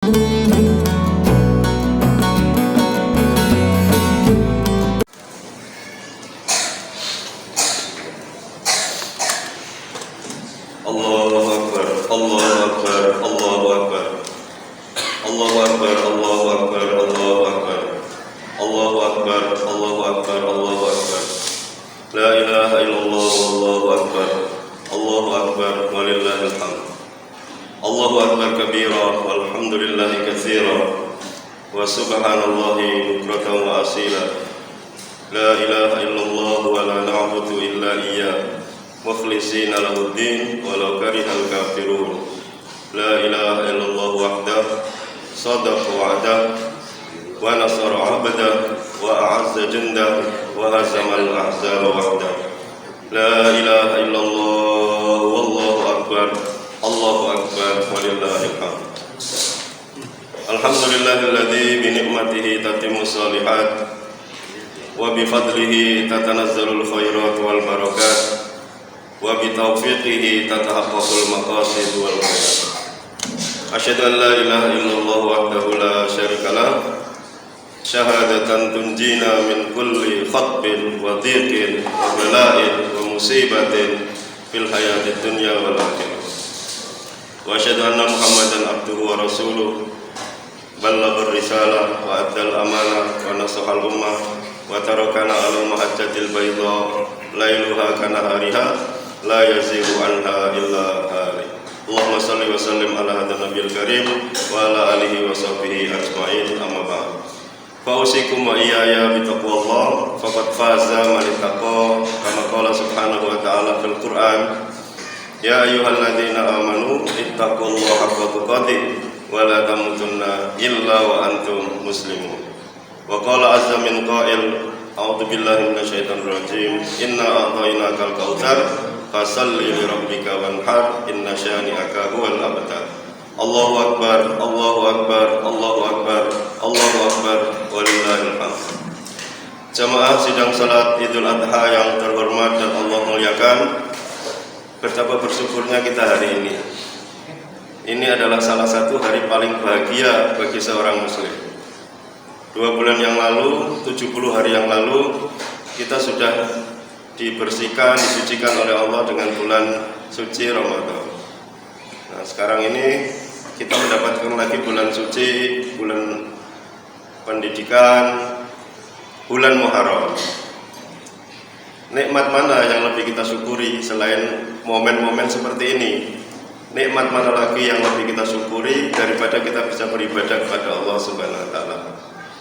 Allahu Akbar, Allahu Akbar, Allahu Akbar, Allahu Akbar, Allahu Akbar, Allahu Akbar, Allahu Akbar, Allahu Akbar, Allahu Akbar. La ilaha illallah, Allahu Akbar, Allahu Akbar, walillahil hamd. Allahu Akbar kabira, walhamdulillahi katsira, wa subhanallahi bukratan wa asila. La ilaha illallah wa la na'budu illa iyyah mukhlisina lahuddin walau karihal kafirun. La ilaha illallah wahdah sadaqa wa'dah wa nasara 'abdah wa a'azza jundah wa hazamal ahzaba wahdah. La ilaha illallah wallahu akbar, Allahu akbar, walillahil hamd. Alhamdulillahilladzi bi ni'matihi tatimmu shalihat wa bi fadlihi tatanazzalul khairat wal barakat wa bi taufiqihi tatahaqqaqul maqasid wal khairat. Asyhadu an la ilaha illallah wahdahu la syarika lah, syahadatan tunjina min kulli khatbin wa dhiqin wa bala'in wa musibatin fil hayatid dunya wal akhirah. Wa asyhadu anna Muhammadan abduhu wa rasuluh, ballaghar risalah wa addal amanah wa nasahal ummah wa tarakana 'alal mahajjatil bayda lailuha kanahariha la yazighu anha illa halik. Allahumma salli wa sallim ala hadzal nabiyil karim wa ala alihi wa sahbihi ajma'in, amma ba'd. Fa usikum wa iyaya bi taqwallah faqad faza man ittaqa, kama qala subhanahu wa ta'ala fil Qur'an, ya ayyuhalladzina amanu ittaqullaha haqqa tuqatih wa la tamutunna illa wa antum muslimun. Wa qala azza min qail, a'udzu billahi minasyaitonir rajim, inna a'tainakal kautsar fasalli li rabbika wanhar inna syani'aka huwal abtar. Allahu akbar, Allahu akbar, Allahu akbar, Allahu akbar, walillahil hamd. Jamaah sidang salat Idul Adha yang terhormat dan Allah muliakan, betapa bersyukurnya kita hari ini. Ini adalah salah satu hari paling bahagia bagi seorang muslim. 2 bulan yang lalu, 70 hari yang lalu, kita sudah dibersihkan, disucikan oleh Allah dengan bulan suci Ramadan. Nah, sekarang ini kita mendapatkan lagi bulan suci, bulan pendidikan, bulan Muharram. Nikmat mana yang lebih kita syukuri selain momen-momen seperti ini? Nikmat mana lagi yang lebih kita syukuri daripada kita bisa beribadah kepada Allah Subhanahu wa taala?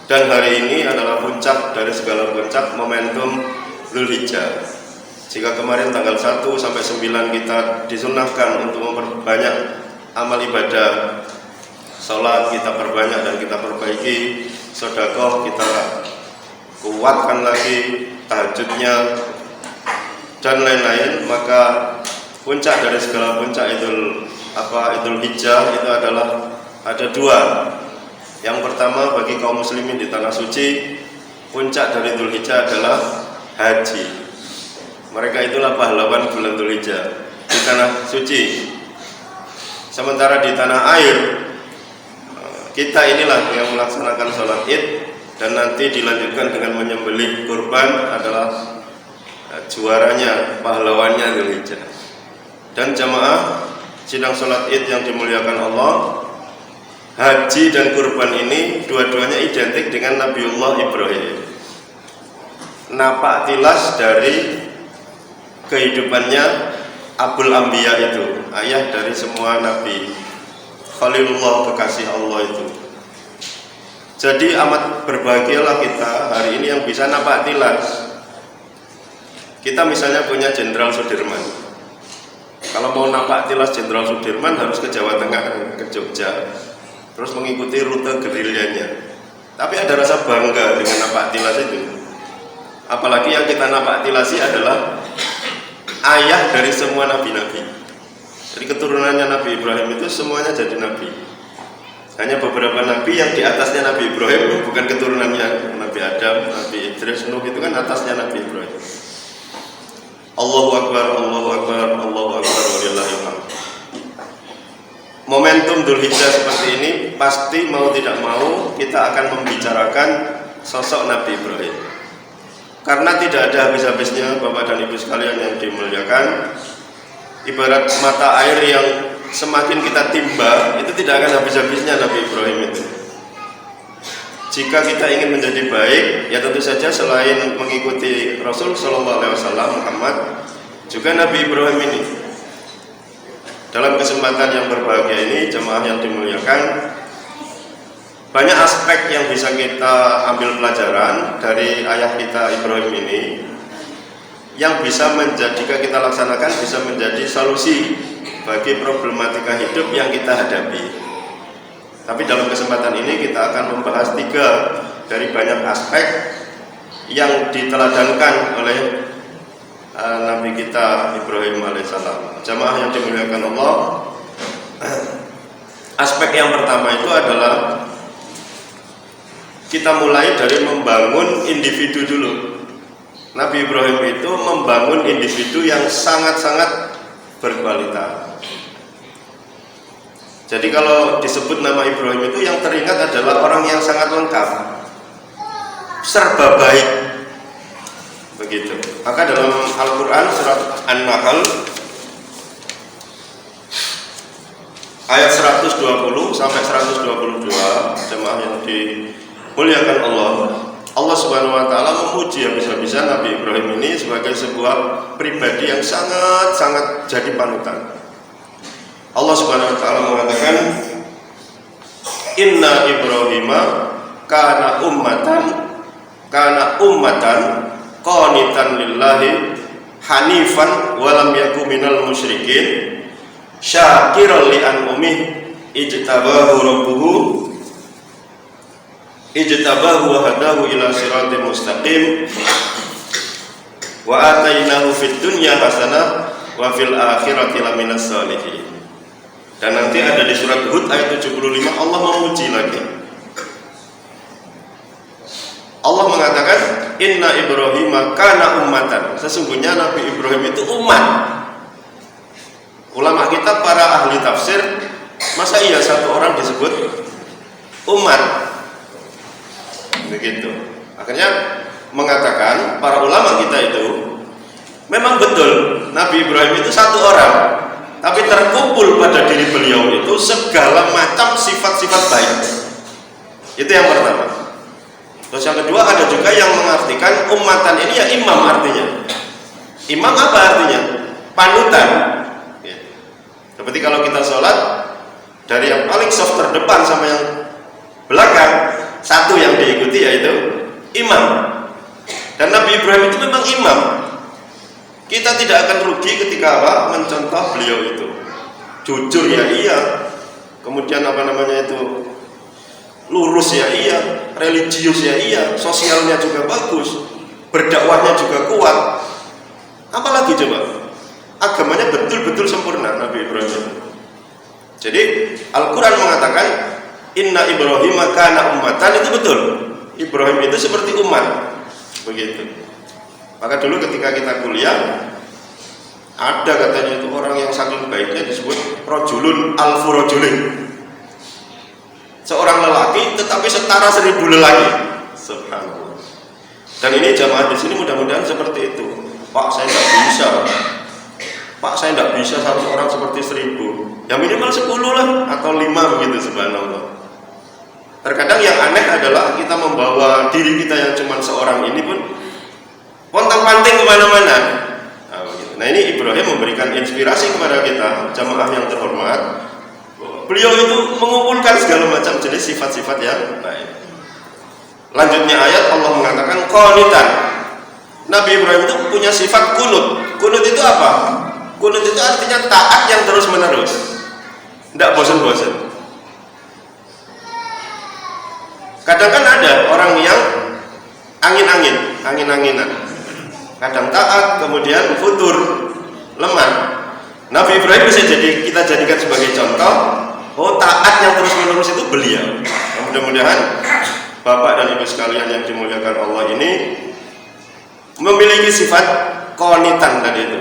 Dan hari ini adalah puncak dari segala puncak momentum Dzulhijjah. Jika kemarin tanggal 1 sampai 9 kita disunahkan untuk memperbanyak amal ibadah, sholat kita perbanyak dan kita perbaiki, sedekah kita kuatkan lagi, tahajudnya dan lain-lain, maka puncak dari segala puncak Idul Hijjah itu adalah ada 2. Yang pertama, bagi kaum muslimin di tanah suci, puncak dari Idul Hijjah adalah haji. Mereka itulah pahlawan bulan Dzul Hijjah di tanah suci. Sementara di tanah air, kita inilah yang melaksanakan sholat Id dan nanti dilanjutkan dengan menyembelih kurban, adalah juaranya, pahlawannya Dzul Hijjah. Dan jamaah sidang sholat Id yang dimuliakan Allah, haji dan kurban ini dua-duanya identik dengan Nabiullah Ibrahim. Napak tilas dari kehidupannya Abul Anbiya itu, ayah dari semua nabi, Khalilullah, kekasih Allah itu. Jadi amat berbahagialah kita hari ini yang bisa napak tilas. Kita misalnya punya Jenderal Sudirman. Kalau mau napak tilas Jenderal Sudirman harus ke Jawa Tengah, ke Jogja, terus mengikuti rute gerilyanya. Tapi ada rasa bangga dengan napak tilas itu. Apalagi yang kita napak tilasi adalah ayah dari semua nabi-nabi. Jadi keturunannya Nabi Ibrahim itu semuanya jadi nabi. Hanya beberapa nabi yang di atasnya Nabi Ibrahim, bukan keturunannya Nabi Adam, Nabi Idris, Nuh, itu kan atasnya Nabi Ibrahim. Allahu Akbar, Allahu Akbar, Allahu Akbar, walillahil hamd. momentum Dzulhijjah seperti ini, pasti mau tidak mau kita akan membicarakan sosok Nabi Ibrahim. Karena tidak ada habis-habisnya Bapak dan Ibu sekalian yang dimuliakan. Ibarat mata air yang semakin kita timba, itu tidak akan habis-habisnya Nabi Ibrahim itu. Jika kita ingin menjadi baik, ya tentu saja selain mengikuti Rasul Shallallahu Alaihi Wasallam Muhammad, juga Nabi Ibrahim ini. Dalam kesempatan yang berbahagia ini, jemaah yang dimuliakan, banyak aspek yang bisa kita ambil pelajaran dari ayah kita Ibrahim ini, yang bisa jika kita laksanakan bisa menjadi solusi bagi problematika hidup yang kita hadapi. Tapi dalam kesempatan ini kita akan membahas 3 dari banyak aspek yang diteladankan oleh Nabi kita Ibrahim alaihissalam. Jamaah yang dimuliakan Allah, aspek yang pertama itu adalah kita mulai dari membangun individu dulu. Nabi Ibrahim itu membangun individu yang sangat-sangat berkualitas. Jadi kalau disebut nama Ibrahim itu yang teringat adalah orang yang sangat lengkap, serba baik, begitu. Maka dalam Al-Quran surat An-Nahl ayat 120 sampai 122, jemaah yang dimuliakan Allah, Allah Subhanahu wa taala memuji habis-habisan Nabi Ibrahim ini sebagai sebuah pribadi yang sangat-sangat jadi panutan. Allah Subhanahu wa taala mengatakan, Inna Ibrahima kana ummatan qanitan lillahi hanifan wa lam yakun minal musyrikin syakiran li an'umih ijtabahu wa hadahu ila siratim mustaqim wa atainahu fid dunya hasanah wa fil akhirati laminas sholihin. Dan nanti ada di surat Hud ayat 75 Allah memuji lagi. Allah mengatakan, Inna Ibrahim kana ummatan. Sesungguhnya Nabi Ibrahim itu umat. Ulama kita para ahli tafsir, masa iya satu orang disebut umat? Begitu. Akhirnya mengatakan para ulama kita itu memang betul Nabi Ibrahim itu satu orang, tapi terkumpul pada diri beliau itu segala macam sifat-sifat baik. Itu yang pertama. Terus yang kedua, ada juga yang mengartikan ummatan ini ya imam artinya. Imam apa artinya? Panutan. Seperti kalau kita sholat, dari yang paling soft terdepan sama yang belakang, satu yang diikuti yaitu imam. Dan Nabi Ibrahim itu memang imam. Kita tidak akan rugi ketika mencontoh beliau itu. Jujur ya iya, kemudian lurus ya iya, religius ya iya, sosialnya juga bagus, berdakwahnya juga kuat. Apalagi coba, agamanya betul-betul sempurna Nabi Ibrahim. Jadi Al-Quran mengatakan Inna Ibrahim kana ummatan, itu betul. Ibrahim itu seperti umat, begitu. Maka dulu ketika kita kuliah, ada katanya itu orang yang saking baiknya disebut rojulun alfurojulin, seorang lelaki tetapi setara 1000 lelaki. Subhanallah. Dan ini jamaah di sini mudah-mudahan seperti itu. Pak, saya tidak bisa. Pak, saya tidak bisa satu orang seperti 1000. Ya minimal 10 lah atau 5 begitu. Subhanallah. Terkadang yang aneh adalah kita membawa diri kita yang cuma seorang ini pun pontang-panting kemana-mana. Nah ini Ibrahim memberikan inspirasi kepada kita, jamaah yang terhormat. Beliau itu mengumpulkan segala macam jenis sifat-sifat yang baik. Lanjutnya ayat Allah mengatakan qanitan. Nabi Ibrahim itu punya sifat kunut. Kunut itu apa? Kunut itu artinya taat yang terus menerus, tidak bosan-bosan. Kadang kan ada orang yang angin-anginan. Kadang taat, kemudian futur, lemah. Nabi Ibrahim bisa kita jadikan sebagai contoh. Oh, taat yang terus-menerus itu beliau. Nah, mudah-mudahan Bapak dan Ibu sekalian yang dimuliakan Allah ini memiliki sifat qanitan tadi itu.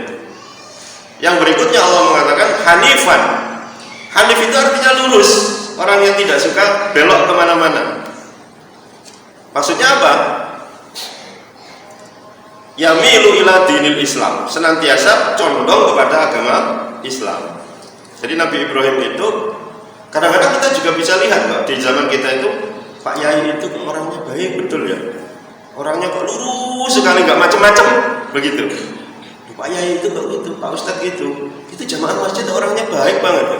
Yang berikutnya Allah mengatakan hanifan. Hanif itu artinya lurus, orang yang tidak suka belok kemana-mana. Maksudnya apa? Yamilu ila dinil Islam, senantiasa condong kepada agama Islam. Jadi Nabi Ibrahim itu kadang-kadang kita juga bisa lihat kok di zaman kita itu, Pak Yai itu orangnya baik betul ya, orangnya kok lurus sekali, nggak macam-macam begitu. Pak Yai itu kok gitu, Pak Ustadz gitu, itu jamaah masjid orangnya baik banget ya.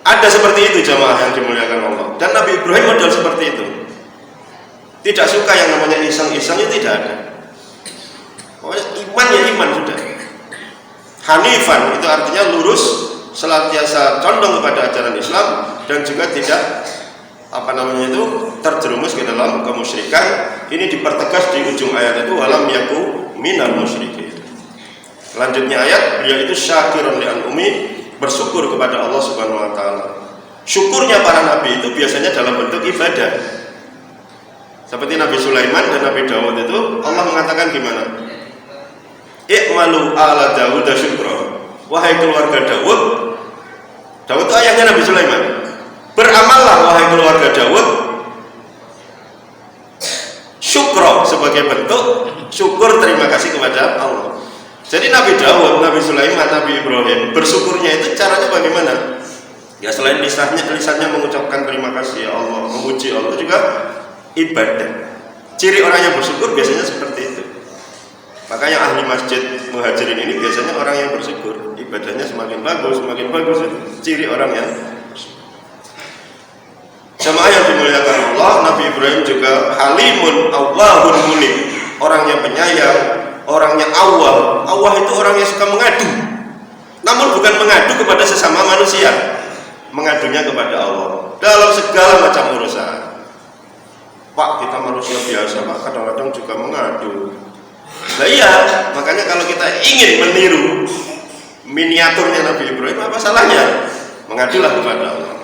Ada seperti itu jamaah yang dimuliakan Allah, dan Nabi Ibrahim model seperti itu. Tidak suka yang namanya iseng-iseng, itu tidak ada. Pokoknya iman ya iman sudah. Hanifan itu artinya lurus, senantiasa condong kepada ajaran Islam, dan juga tidak terjerumus ke dalam kemusyrikan. Ini dipertegas di ujung ayat itu, walam yaku minal musyrikin. Lanjutnya ayat, beliau itu syakiran li an'umi, bersyukur kepada Allah Subhanahu wa taala. Syukurnya para nabi itu biasanya dalam bentuk ibadah. Seperti Nabi Sulaiman dan Nabi Dawud itu Allah mengatakan gimana? I'malu ala Dawud syukra. Wahai keluarga Dawud. Dawud itu ayahnya Nabi Sulaiman. Beramallah wahai keluarga Dawud syukra, sebagai bentuk syukur terima kasih kepada Allah. Jadi Nabi Dawud, Nabi Sulaiman, Nabi Ibrahim bersyukurnya itu caranya bagaimana? Ya selain lisannya mengucapkan terima kasih ya Allah, memuji Allah, juga ibadah. Ciri orang yang bersyukur biasanya seperti itu. Makanya ahli masjid Muhajirin ini biasanya orang yang bersyukur, ibadahnya semakin bagus, ciri orang yang bersyukur. Jamaah yang dimuliakan Allah, Nabi Ibrahim juga halimun awwahun mulim, orangnya penyayang, orangnya awwah. Awwah itu orang yang suka mengadu, namun bukan mengadu kepada sesama manusia, mengadunya kepada Allah dalam segala macam urusan. Pak, kita manusia biasa, Pak, kadang-kadang juga mengadu. Nah iya, makanya kalau kita ingin meniru miniaturnya Nabi Ibrahim, apa salahnya? Mengadulah kepada Allah.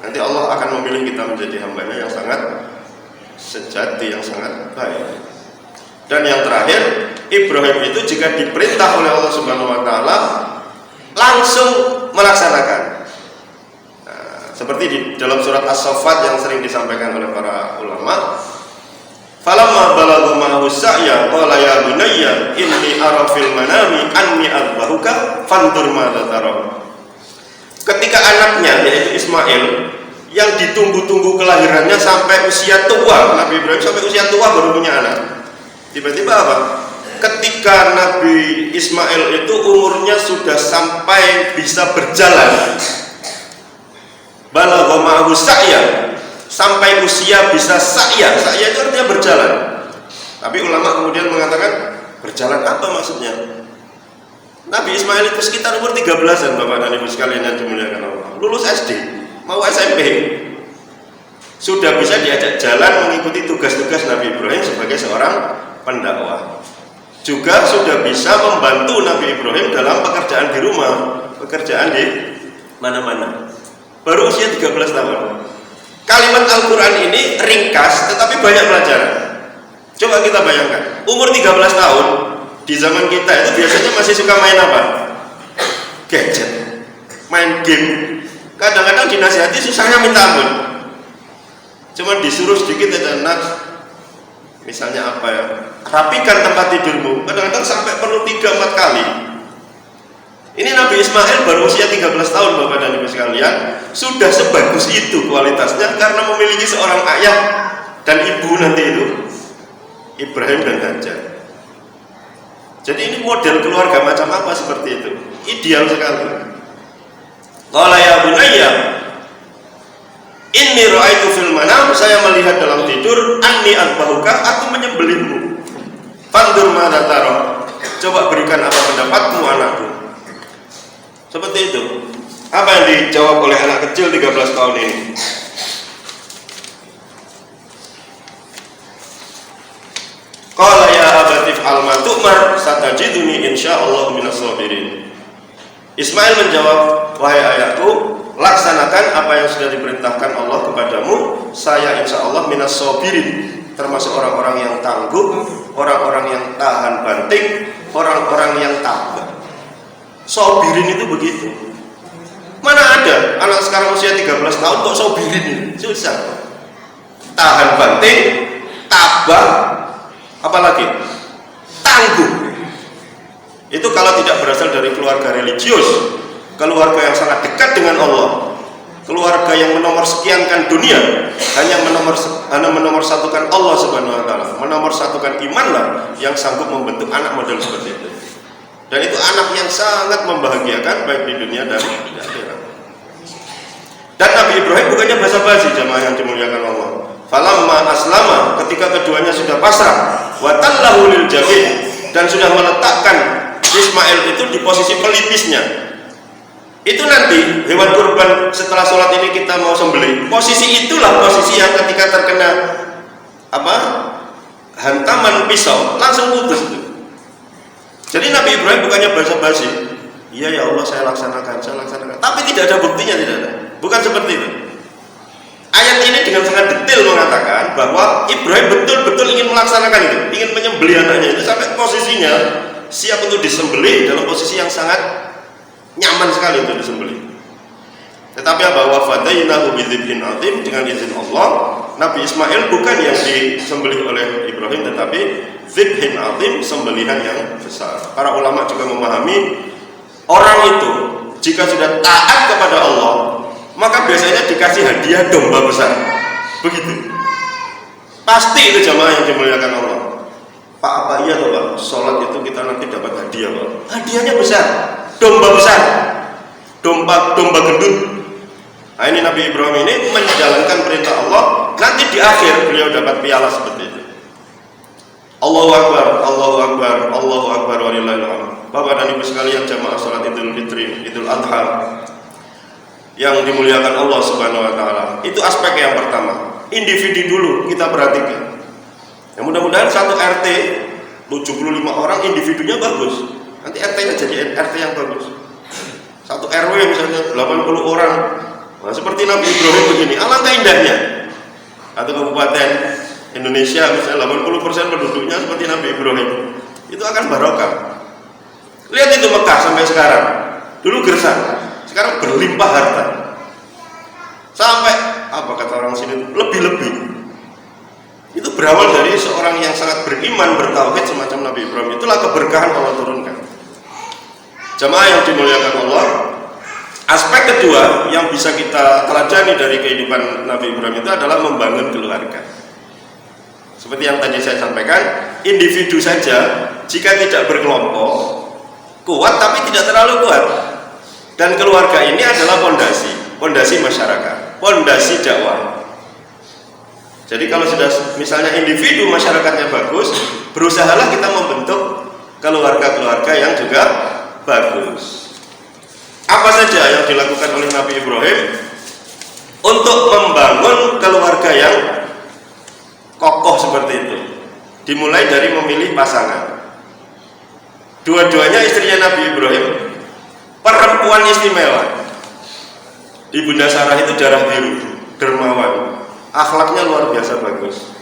Nanti Allah akan memilih kita menjadi hambanya yang sangat sejati, yang sangat baik. Dan yang terakhir, Ibrahim itu jika diperintah oleh Allah Subhanahu wa taala langsung melaksanakan. Seperti di dalam surat As-Saffat yang sering disampaikan oleh para ulama, falamma balagha ma'ahu sa'ya qala ya bunayya inni ara fil manami anni adbahuka fandur madza tara. Ketika anaknya yaitu Ismail yang ditunggu-tunggu kelahirannya sampai usia tua, Nabi Ibrahim sampai usia tua baru punya anak. Tiba-tiba apa? Ketika Nabi Ismail itu umurnya sudah sampai bisa berjalan, balagha ma'ahu sa'ya, sampai usia bisa sa'ya. Sa'ya itu artinya berjalan. Tapi ulama kemudian mengatakan, berjalan apa maksudnya? Nabi Ismail itu sekitar umur 13-an, Bapak dan Ibu sekalian yang dimuliakan Allah. Lulus SD, mau SMP, sudah bisa diajak jalan mengikuti tugas-tugas Nabi Ibrahim sebagai seorang pendakwah. Juga sudah bisa membantu Nabi Ibrahim dalam pekerjaan di rumah, pekerjaan di mana-mana. Baru usia 13 tahun. Kalimat Al-Quran ini ringkas tetapi banyak pelajaran. Coba kita bayangkan, umur 13 tahun di zaman kita itu biasanya masih suka main apa? Gadget, main game. Kadang-kadang dinasihati susahnya minta ampun. Cuma disuruh sedikit aja, nak, misalnya apa ya, rapikan tempat tidurmu. Kadang-kadang sampai perlu 3-4 kali. Ini Nabi Ismail baru usia 13 tahun, Bapak dan Ibu sekalian, sudah sebagus itu kualitasnya karena memiliki seorang ayah dan ibu nanti itu, Ibrahim dan Hajar. Jadi ini model keluarga macam apa seperti itu? Ideal sekali. Qala ya bunayya inni ra'aitu fil manam, saya melihat dalam tidur, anni adbahuka, aku menyembelihmu. Fandur madza tara, coba berikan apa pendapatmu anakku. Seperti itu. Apa yang dijawab oleh anak kecil 13 tahun ini? Qala ya abatif al-ma tu'mar satajiduni insyaallah minas sabirin. Ismail menjawab, wahai ayahku, laksanakan apa yang sudah diperintahkan Allah kepadamu, saya insyaallah minas sabirin, termasuk orang-orang yang tangguh, orang-orang yang tahan banting, orang-orang yang tabah. Sabirin itu begitu. Mana ada anak sekarang usia 13 tahun kok sobirin? Susah. Tahan banting, tabah, apalagi tangguh. Itu kalau tidak berasal dari keluarga religius, keluarga yang sangat dekat dengan Allah, keluarga yang menomorskiankan dunia, hanya menomorsatukan Allah Subhanahu wa taala, menomorsatukan imanlah yang sanggup membentuk anak model seperti itu. Dan itu anak yang sangat membahagiakan baik di dunia dan di akhirat. Dan Nabi Ibrahim bukannya basa-basi, jamaah yang dimuliakan Allah. Falamma aslama, ketika keduanya sudah pasrah, wa tallahu lil jabin, dan sudah meletakkan Ismail itu di posisi pelipisnya. Itu nanti hewan kurban setelah sholat ini kita mau sembelih. Posisi itulah posisi yang ketika terkena hantaman pisau langsung putus. Jadi Nabi Ibrahim bukannya basa-basi, iya ya Allah saya laksanakan, tapi tidak ada buktinya, tidak ada. Bukan seperti itu. Ayat ini dengan sangat detail mengatakan bahwa Ibrahim betul-betul ingin melaksanakan itu, ingin menyembelih anaknya itu sampai posisinya siap untuk disembelih dalam posisi yang sangat nyaman sekali untuk disembelih. Tetapi bahwa fadainahu bidzibhin azim, dengan izin Allah, Nabi Ismail bukan yang disembelih oleh Ibrahim, tetapi dzibhin azim, sembelihan yang besar. Para ulama juga memahami orang itu jika sudah taat kepada Allah, maka biasanya dikasih hadiah domba besar. Begitu. Pasti itu jamaah yang dimuliakan Allah. Pak, apa iya toh Pak? Sholat itu kita nanti dapat hadiah Pak. Hadiahnya besar, domba besar, domba gendut. Nah ini Nabi Ibrahim ini menjalankan perintah Allah. Nanti di akhir beliau dapat piala seperti itu. Allahu Akbar, Allahu Akbar, Allahu Akbar, walillahil hamd. Bapak dan Ibu sekalian jamaah sholat Idul Fitri, Idul Adha yang dimuliakan Allah Subhanahu wa taala. Itu aspek yang pertama. Individu dulu kita perhatikan. Ya mudah-mudahan satu RT 75 orang individunya bagus. Nanti RT-nya jadi RT yang bagus. Satu RW misalnya 80 orang. Nah, seperti Nabi Ibrahim begini, alangkah indahnya. Atau kabupaten Indonesia misalnya 80% penduduknya seperti Nabi Ibrahim. Itu akan barokah. Lihat itu Mekah sampai sekarang. Dulu gersang, sekarang berlimpah harta. Sampai apa kata orang sini lebih-lebih. Itu berawal dari seorang yang sangat beriman, bertauhid semacam Nabi Ibrahim. Itulah keberkahan Allah turunkan. Jamaah yang dimuliakan Allah, aspek kedua yang bisa kita teladani dari kehidupan Nabi Ibrahim itu adalah membangun keluarga. Seperti yang tadi saya sampaikan, individu saja jika tidak berkelompok kuat tapi tidak terlalu kuat. Dan keluarga ini adalah pondasi masyarakat, pondasi dakwah. Jadi kalau sudah misalnya individu masyarakatnya bagus, berusahalah kita membentuk keluarga-keluarga yang juga bagus. Apa saja yang dilakukan oleh Nabi Ibrahim untuk membangun keluarga yang kokoh seperti itu? Dimulai dari memilih pasangan. Dua-duanya istrinya Nabi Ibrahim perempuan istimewa. Ibunda Sarah itu darah biru, dermawan, akhlaknya luar biasa bagus.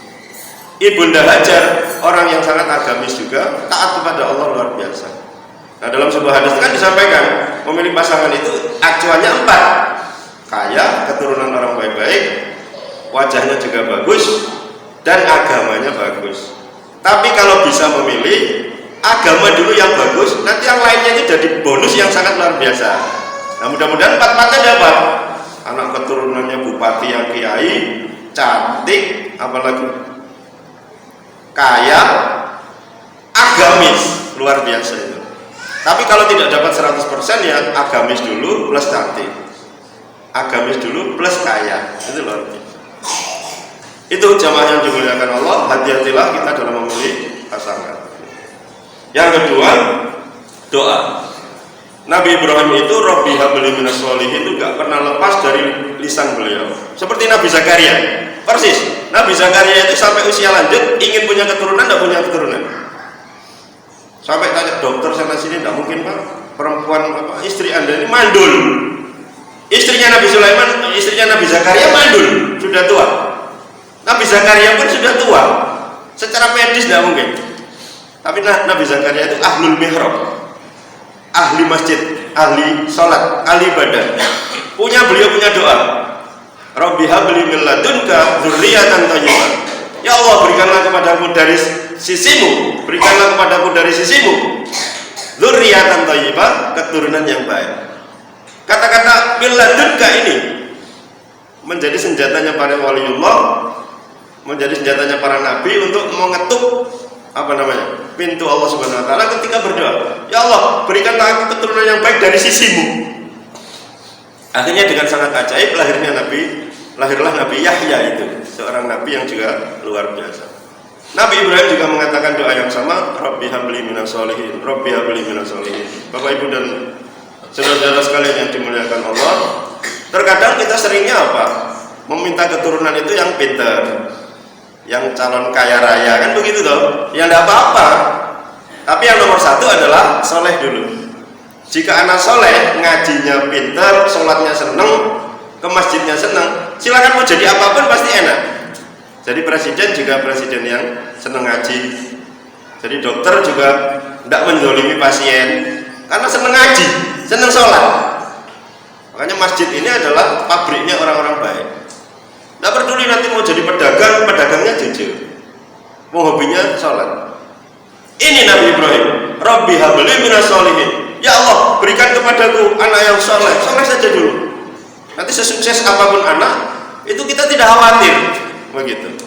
Ibunda Hajar orang yang sangat agamis juga, taat kepada Allah luar biasa. Nah dalam sebuah hadis kan disampaikan memilih pasangan itu acuannya 4: kaya, keturunan orang baik-baik, wajahnya juga bagus, dan agamanya bagus. Tapi kalau bisa memilih agama dulu yang bagus, nanti yang lainnya itu jadi bonus yang sangat luar biasa. Nah mudah-mudahan 4-4-nya dapat. Anak keturunannya bupati yang kiai, cantik, apalagi kaya, agamis, luar biasa itu. Tapi kalau tidak dapat 100% ya agamis dulu plus cantik, agamis dulu plus kaya, itu luar biasa. Itu jamaah yang dimuliakan Allah, hati-hatilah kita dalam memilih pasangan. Yang kedua, doa. Nabi Ibrahim itu Rabbi habli minas sholihin itu gak pernah lepas dari lisan beliau. Seperti Nabi Zakaria, persis. Nabi Zakaria itu sampai usia lanjut ingin punya keturunan, tidak punya keturunan. Sampai tanya dokter sana sini, tidak mungkin Pak, perempuan apa, istri Anda ini mandul. Istrinya Nabi Sulaiman, istrinya Nabi Zakaria mandul, sudah tua. Nabi Zakaria pun sudah tua. Secara medis tidak mungkin. Tapi Nabi Zakaria itu ahlul mihrab, ahli masjid, ahli sholat, ahli ibadah. beliau punya doa. Rabbi habli min ladunka dzurriyyatan thayyibah. Ya Allah, berikanlah kepadaku dari sisimu, berikanlah kepadaku dari sisimu dzurriyyatan thayyibah, keturunan yang baik. Kata-kata min ladunka ini menjadi senjatanya para waliullah, menjadi senjatanya para nabi untuk mengetuk pintu Allah Subhanahu wa taala ketika berdoa. Ya Allah, berikanlah aku keturunan yang baik dari sisimu. Akhirnya dengan sangat ajaib lahirlah Nabi Yahya, itu seorang nabi yang juga luar biasa. Nabi Ibrahim juga mengatakan doa yang sama, Rabbi habli minas sholihin, Rabbi habli minas sholihin. Bapak Ibu dan saudara-saudara sekalian yang dimuliakan Allah, terkadang kita seringnya meminta keturunan itu yang pintar, yang calon kaya raya, kan begitu toh? Ya enggak apa-apa. Tapi yang nomor satu adalah soleh dulu. Jika anak soleh, ngajinya pintar, sholatnya seneng, ke masjidnya seneng, silakan mau jadi apapun pasti enak. Jadi presiden juga presiden yang seneng ngaji. Jadi dokter juga tidak menzalimi pasien karena seneng ngaji, seneng sholat. Makanya masjid ini adalah pabriknya orang-orang baik. Tidak peduli nanti mau jadi pedagang, pedagangnya jujur, mau hobinya sholat. Ini Nabi Ibrahim, Rabbi habli minas sholihin. Ya Allah, berikan kepadaku anak yang soleh saja dulu. Nanti sesukses apapun anak, itu kita tidak khawatir, begitu.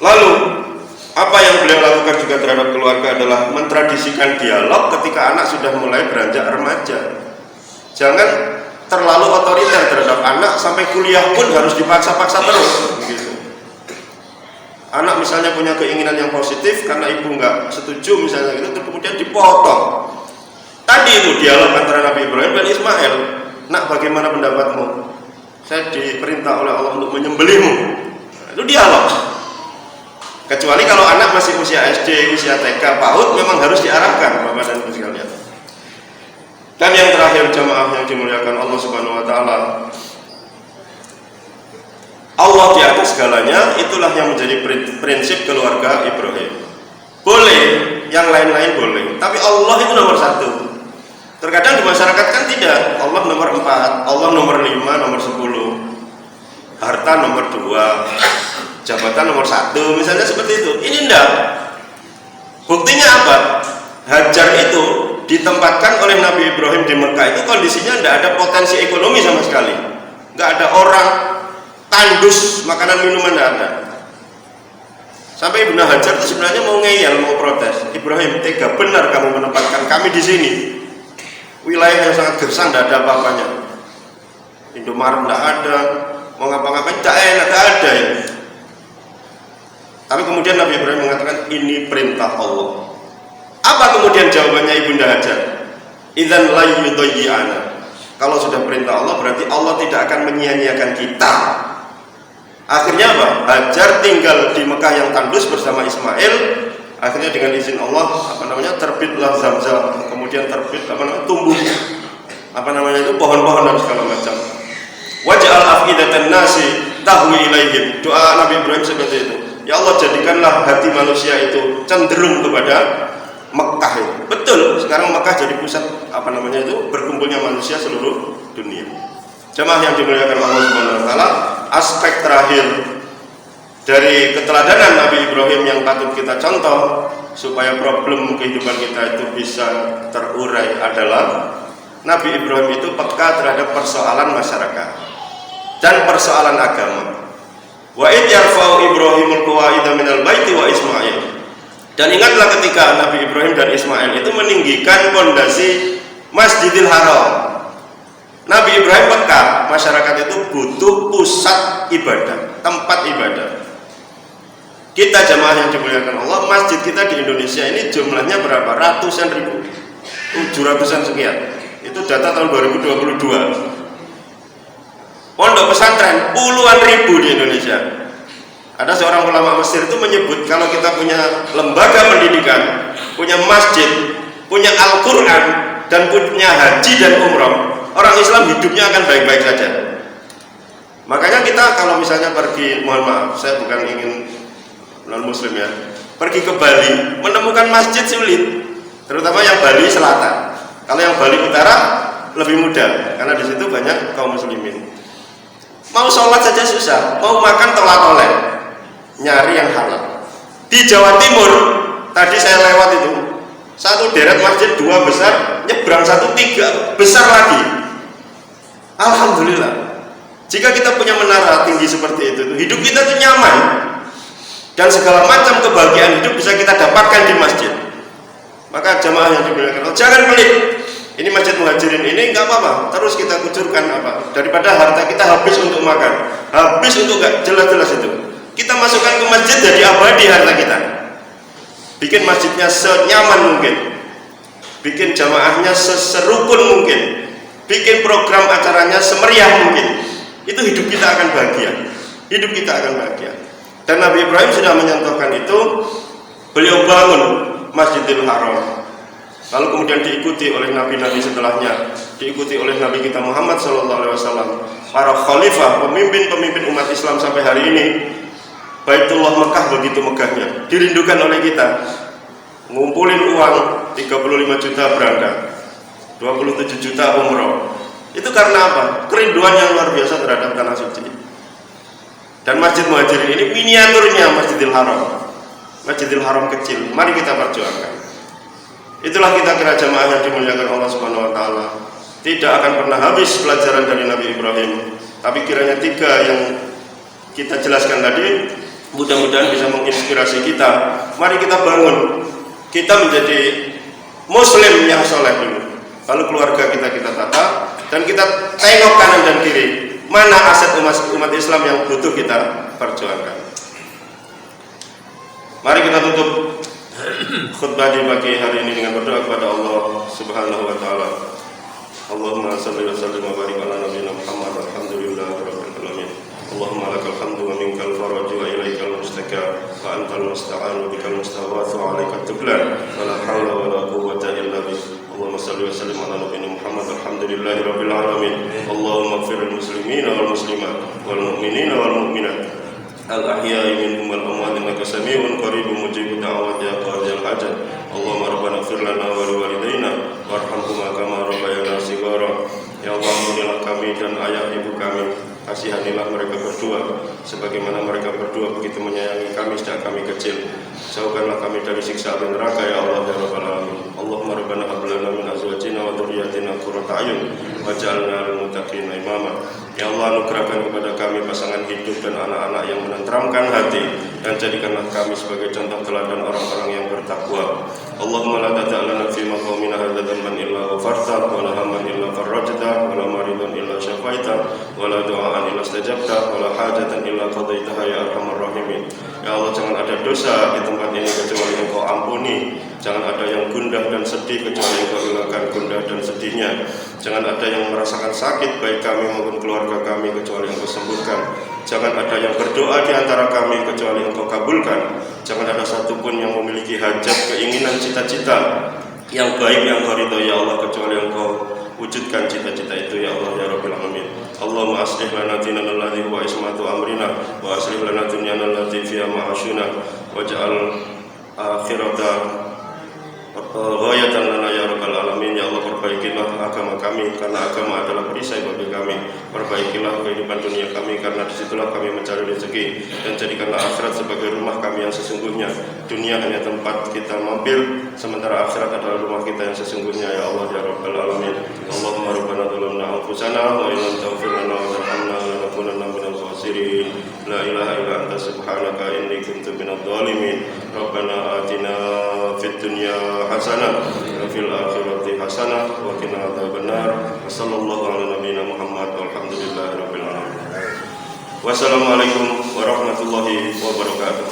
Lalu, apa yang beliau lakukan juga terhadap keluarga adalah mentradisikan dialog ketika anak sudah mulai beranjak remaja. Jangan terlalu otoriter terhadap anak sampai kuliah pun harus dipaksa-paksa terus, begitu. Anak misalnya punya keinginan yang positif karena ibu nggak setuju misalnya gitu, kemudian dipotong. Tadi itu dialog antara Nabi Ibrahim dan Ismail. Nak, bagaimana pendapatmu? Saya diperintah oleh Allah untuk menyembelihmu. Itu dialog. Kecuali kalau anak masih usia SD, usia TK, PAUD, memang harus diarahkan, Bapak dan Ibu sekalian. Dan yang terakhir, jamaah yang dimuliakan Allah Subhanahu wa taala, Allah di atas segalanya, itulah yang menjadi prinsip keluarga Ibrahim. Boleh, yang lain-lain boleh, tapi Allah itu nomor satu. Terkadang di masyarakat kan tidak, Allah nomor 4, Allah nomor 5, nomor 10, harta nomor 2, jabatan nomor 1, misalnya seperti itu. Ini enggak. Buktinya apa? Hajar itu ditempatkan oleh Nabi Ibrahim di Mekah itu kondisinya tidak ada potensi ekonomi sama sekali, nggak ada orang tandus makanan minuman, tidak ada. Sampai Ibnu Hajar itu sebenarnya mau ngeyel, mau protes. Ibrahim, tega benar kamu menempatkan kami di sini, wilayah yang sangat gersang, tidak ada apa-apanya. Indomaret tidak ada, mau ngapa-ngapain tidak enak, tidak ada ya. Tapi kemudian Nabi Ibrahim mengatakan ini perintah Allah. Apa kemudian jawabannya Ibunda Hajar? Idzan la yudayyi'ana. Kalau sudah perintah Allah berarti Allah tidak akan menyia-nyiakan kita. Akhirnya apa? Hajar tinggal di Mekah yang tandus bersama Ismail. Akhirnya dengan izin Allah, terbitlah Zamzam. Kemudian terbit tumbuh itu pohon-pohon dan segala macam. Waj'al afidatan nasi tahwi ilaihim. Doa Nabi Ibrahim seperti itu. Ya Allah, jadikanlah hati manusia itu cenderung kepada Mekah itu. Betul, sekarang Mekah jadi pusat berkumpulnya manusia seluruh dunia. Jemaah yang dimuliakan Allah Subhanahu wa taala, aspek terakhir dari keteladanan Nabi Ibrahim yang patut kita contoh supaya problem kehidupan kita itu bisa terurai adalah Nabi Ibrahim itu peka terhadap persoalan masyarakat dan persoalan agama. Wa id yarfa'u Ibrahimul qawaida minal baiti wa Ismail. Dan ingatlah ketika Nabi Ibrahim dan Ismail itu meninggikan pondasi Masjidil Haram. Nabi Ibrahim peka masyarakat itu butuh pusat ibadah, tempat ibadah. Kita jamaah yang dimuliakan Allah, masjid kita di Indonesia ini jumlahnya berapa? Ratusan ribu, 700-an sekian. Itu data tahun 2022. Pondok pesantren puluhan ribu di Indonesia. Ada seorang ulama Mesir itu menyebut kalau kita punya lembaga pendidikan, punya masjid, punya Al-Quran, dan punya haji dan umroh, orang Islam hidupnya akan baik-baik saja. Makanya kita kalau misalnya pergi, mohon maaf, saya bukan ingin non-muslim ya, pergi ke Bali, menemukan masjid sulit, terutama yang Bali Selatan. Kalau yang Bali Utara lebih mudah karena di situ banyak kaum muslimin. Mau sholat saja susah, mau makan tolak-tolak, nyari yang halal. Di Jawa Timur tadi saya lewat itu, satu deret masjid dua besar, nyebrang satu tiga besar lagi. Alhamdulillah. Jika kita punya menara tinggi seperti itu, hidup kita tuh nyaman dan segala macam kebahagiaan hidup bisa kita dapatkan di masjid. Maka jamaah yang dimuliakan, jangan pelit. Ini masjid Muhajirin ini nggak apa-apa, terus kita kucurkan apa daripada harta kita habis untuk makan, habis untuk nggak jelas-jelas itu. Kita masukkan ke masjid jadi abadi harta kita. Bikin masjidnya senyaman mungkin, bikin jamaahnya seserukun mungkin, bikin program acaranya semeriah mungkin. Itu hidup kita akan bahagia. Hidup kita akan bahagia. Dan Nabi Ibrahim sudah mencontohkan itu. Beliau bangun Masjidil Haram. Lalu kemudian diikuti oleh nabi-nabi setelahnya, diikuti oleh Nabi kita Muhammad SAW, para khalifah, pemimpin-pemimpin umat Islam sampai hari ini. Baitullah Mekah begitu megahnya, dirindukan oleh kita. Ngumpulin uang 35 juta berangkat, 27 juta umroh. Itu karena apa? Kerinduan yang luar biasa terhadap tanah suci. Dan Masjid Muhajirin ini miniaturnya Masjidil Haram. Masjidil Haram kecil, mari kita perjuangkan. Itulah kita kira jamaah yang dimuliakan Allah Subhanahu wa taala. Tidak akan pernah habis pelajaran dari Nabi Ibrahim. Tapi kiranya 3 yang kita jelaskan tadi mudah-mudahan bisa menginspirasi kita. Mari kita bangun. Kita menjadi muslim yang soleh dulu. Lalu keluarga kita tata dan kita tengok kanan dan kiri. Mana aset umat Islam yang butuh kita perjuangkan. Mari kita tutup khutbah di pagi hari ini dengan berdoa kepada Allah Subhanahu wa taala. Allahumma shalli wa sallim wa barik ala nabiyyina Muhammad. Alhamdulillahirabbil alamin. Allahumma lakal hamdu wa minkal faraju wa ilaikal mustaka wa antal musta'an wa bikal mustaghath wa alaikat tuglan wa la haula wa la quwwata illa billah. Allahumma shalli wa sallim ala nabiyyina Muhammad. Alhamdulillahirabbil alamin. Allahumma ighfiril muslimina wal muslimat wal mu'minina wal mu'minat al-ahya'i minhum wal amwat innaka samii'un qaribun mujibud da'wati ya qadiyal hajat. Allahumma rabbana ighfir lana wa liwalidayna warhamhuma kama rabbayana shighara. Ya Allah, ampunilah kami dan ayah ibu kami, kasihanilah mereka berdua sebagaimana mereka berdua begitu menyayangi kami sejak kami kecil. Jauhkanlah kami dari siksa api neraka ya Allah ya rabbal alamin. Allahumma rabbana hab lana min azwajina wa dhurriyyatina qurrata a'yun waj'alna lil muttaqina imama. Ya Allah, anugerahkan kepada kami pasangan hidup dan anak-anak yang menenteramkan hati, dan jadikanlah kami sebagai contoh teladan orang-orang yang bertakwa. Allahumma la tada'lana fi maqamina hadza dhanban illa ghafarta wa la hamman illa farajta wa la maridan illa syafaita wa la du'aan illa istajabta wa la hajatan illa qadaitaha ya arhamar rahimin. Ya Allah, jangan ada dosa di tempat ini kecuali Engkau ampuni. Jangan ada yang gundah dan sedih kecuali Engkau hilangkan gundah dan sedihnya. Jangan ada yang merasakan sakit baik kami maupun keluarga kami kecuali Engkau sembuhkan. Jangan ada yang berdoa di antara kami kecuali Engkau kabulkan. Jangan ada satupun yang memiliki hajat, keinginan, cita-cita yang baik yang Engkau ridhoi ya Allah kecuali Engkau wujudkan cita-cita itu ya Allah ya Rabbil alamin. Allahumma aslih lana dinana alladhi huwa ismatu amrina wa aslih lana dunyana allati fiha ma'ashuna waj'al akhirata ghayatan lana ya Rabbal alamin. Ya Allah, perbaikilah agama kami karena agama adalah perisai bagi kami. Perbaikilah kehidupan dunia kami karena disitulah kami mencari rezeki, dan jadikanlah akhirat sebagai rumah kami yang sesungguhnya. Dunia hanya tempat kita mampir, sementara akhirat adalah rumah kita yang sesungguhnya ya Allah ya Rabbal alamin. Allahumma rabbana zalamna anfusana wa illam taghfir lana wa tarhamna lanakunanna minal khasirin. La ilaha illa anta subhanaka inni kuntu minadh dhalimin. Rabbana atina fid dunya hasanah wa fil akhirati hasanah wa qina adzabannar. Wassallallahu ala nabiyyina Muhammad walhamdulillahirabbil alamin. Wassalamualaikum warahmatullahi wabarakatuh.